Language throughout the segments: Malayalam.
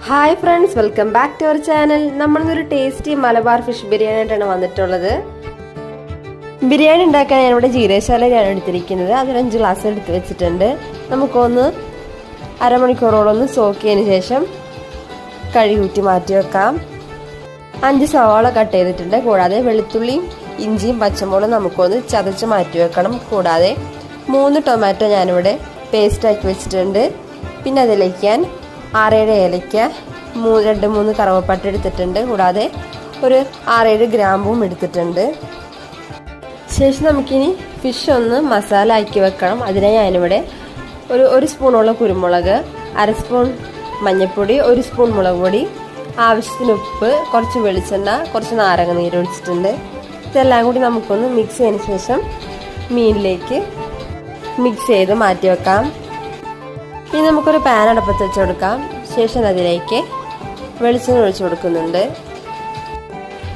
Hi friends, welcome back to our channel. നമ്മളിന്നൊരു ടേസ്റ്റി മലബാർ ഫിഷ് ബിരിയാണി ആയിട്ടാണ് വന്നിട്ടുള്ളത്. ബിരിയാണി ഉണ്ടാക്കാൻ ഞാനിവിടെ ജീരകശാലയാണ് എടുത്തിരിക്കുന്നത്. അതൊരു 5 ഗ്ലാസ് എടുത്ത് വെച്ചിട്ടുണ്ട്. നമുക്കൊന്ന് അരമണിക്കൂറോളൊന്ന് സോക്ക് ചെയ്തതിന് ശേഷം കഴുകി മാറ്റി വെക്കാം. 5 സവാള കട്ട് ചെയ്തിട്ടുണ്ട്. കൂടാതെ വെളുത്തുള്ളിയും ഇഞ്ചിയും പച്ചമുളകും നമുക്കൊന്ന് ചതച്ച് മാറ്റി വെക്കണം. കൂടാതെ 3 ടൊമാറ്റോ ഞാനിവിടെ പേസ്റ്റാക്കി വെച്ചിട്ടുണ്ട്. പിന്നെ അതിലേക്ക് ഞാൻ 6-7 ഏലയ്ക്ക, 2-3 കറുവപ്പട്ട എടുത്തിട്ടുണ്ട്. കൂടാതെ ഒരു 6-7 ഗ്രാമ്പും എടുത്തിട്ടുണ്ട്. ശേഷം നമുക്കിനി ഫിഷ് ഒന്ന് മസാല ആക്കി വെക്കണം. അതിനായി ഞാനിവിടെ ഒരു സ്പൂണോളം കുരുമുളക്, 1 സ്പൂൺ മഞ്ഞൾപ്പൊടി, 1 സ്പൂൺ മുളക് പൊടി, ആവശ്യത്തിന് ഉപ്പ്, കുറച്ച് വെളിച്ചെണ്ണ, കുറച്ച് നാരങ്ങ നീര് ഒഴിച്ചിട്ടുണ്ട്. ഇതെല്ലാം കൂടി നമുക്കൊന്ന് മിക്സ് ചെയ്തതിന് ശേഷം മീനിലേക്ക് മിക്സ് ചെയ്ത് മാറ്റി വെക്കാം. ഇനി നമുക്കൊരു പാൻ അടുപ്പത്ത് വെച്ച് കൊടുക്കാം. ശേഷം അതിലേക്ക് വെളിച്ചെണ്ണ ഒഴിച്ചു കൊടുക്കുന്നുണ്ട്.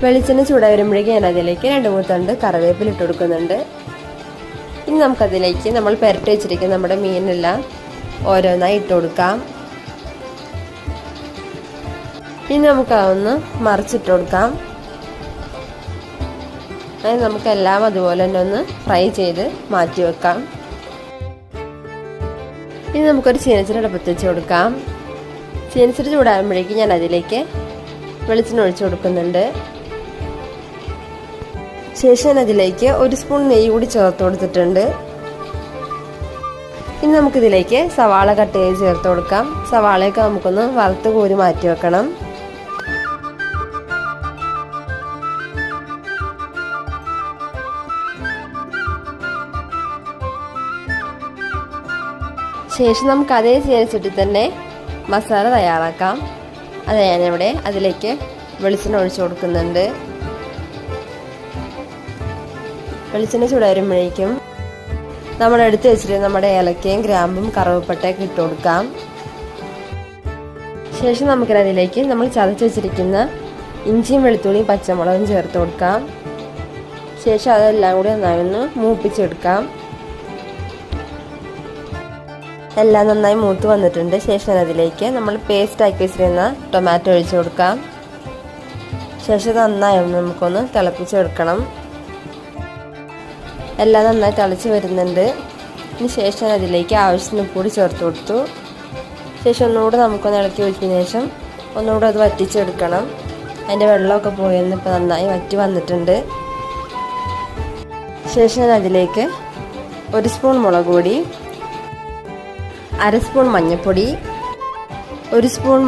വെളിച്ചെണ്ണ ചൂടായി വരുമ്പോഴേക്കും ഞാൻ അതിലേക്ക് 2-3 തണ്ട് കറിവേപ്പില ഇട്ട് കൊടുക്കുന്നുണ്ട്. ഇനി നമുക്കതിലേക്ക് നമ്മൾ പുരട്ടി വെച്ചിരിക്കുന്ന നമ്മുടെ മീനെല്ലാം ഓരോന്നായി ഇട്ട് കൊടുക്കാം. ഇനി നമുക്കതൊന്ന് മറിച്ചിട്ട് കൊടുക്കാം. അതിന് നമുക്കെല്ലാം അതുപോലെ തന്നെ ഒന്ന് ഫ്രൈ ചെയ്ത് മാറ്റി വെക്കാം. ഇനി നമുക്കൊരു ചീനച്ചട്ടി അടുപ്പത്ത് വെച്ച് കൊടുക്കാം. ചീനച്ചട്ടി ചൂടാകുമ്പോഴേക്കും ഞാൻ അതിലേക്ക് വെളിച്ചെണ്ണ ഒഴിച്ചു കൊടുക്കുന്നുണ്ട്. ശേഷം അതിലേക്ക് 1 സ്പൂൺ നെയ്യ് കൂടി ചേർത്ത് കൊടുത്തിട്ടുണ്ട്. ഇനി നമുക്കിതിലേക്ക് സവാള കട്ട് ചെയ്ത് ചേർത്ത് കൊടുക്കാം. സവാളയൊക്കെ നമുക്കൊന്ന് വറുത്ത് കോരി മാറ്റി വെക്കണം. ശേഷം നമുക്ക് അതേ ചീനച്ചട്ടി തന്നെ മസാല തയ്യാറാക്കാം. അത് ഞാനിവിടെ അതിലേക്ക് വെളിച്ചെണ്ണ ഒഴിച്ചു കൊടുക്കുന്നുണ്ട്. വെളിച്ചെണ്ണ ചൂടാരുമ്പോഴേക്കും നമ്മൾ എടുത്ത് വെച്ചിട്ട് നമ്മുടെ ഏലക്കയും ഗ്രാമ്പും കറുവപ്പട്ടയൊക്കെ ഇട്ട് കൊടുക്കാം. ശേഷം നമുക്കതിലേക്ക് നമ്മൾ ചതച്ച് വെച്ചിരിക്കുന്ന ഇഞ്ചിയും വെളുത്തുള്ളിയും പച്ചമുളകും ചേർത്ത് കൊടുക്കാം. ശേഷം അതെല്ലാം കൂടി നന്നായി ഒന്ന് മൂപ്പിച്ചെടുക്കാം. എല്ലാം നന്നായി മൂത്ത് വന്നിട്ടുണ്ട്. ശേഷം അതിലേക്ക് നമ്മൾ പേസ്റ്റ് ആക്കി വെച്ചിരുന്ന ടൊമാറ്റോ ഒഴിച്ചു കൊടുക്കാം. ശേഷം നന്നായി നമുക്കൊന്ന് തിളപ്പിച്ചെടുക്കണം. എല്ലാം നന്നായി തിളച്ച് വരുന്നുണ്ട്. ഇനി ശേഷം അതിലേക്ക് ആവശ്യത്തിന് ഉപ്പ് ചേർത്ത് കൊടുത്തു. ശേഷം ഒന്നുകൂടെ നമുക്കൊന്ന് ഇളക്കി ഒഴിച്ചതിന് ശേഷം ഒന്നുകൂടെ അത് വറ്റിച്ചെടുക്കണം. അതിൻ്റെ വെള്ളമൊക്കെ പോയെന്ന് ഇപ്പോൾ നന്നായി വറ്റി വന്നിട്ടുണ്ട്. ശേഷം അതിലേക്ക് 1 സ്പൂൺ മുളക് പൊടി, 1/2 സ്പൂൺ മഞ്ഞൾപ്പൊടി, 1 സ്പൂൺ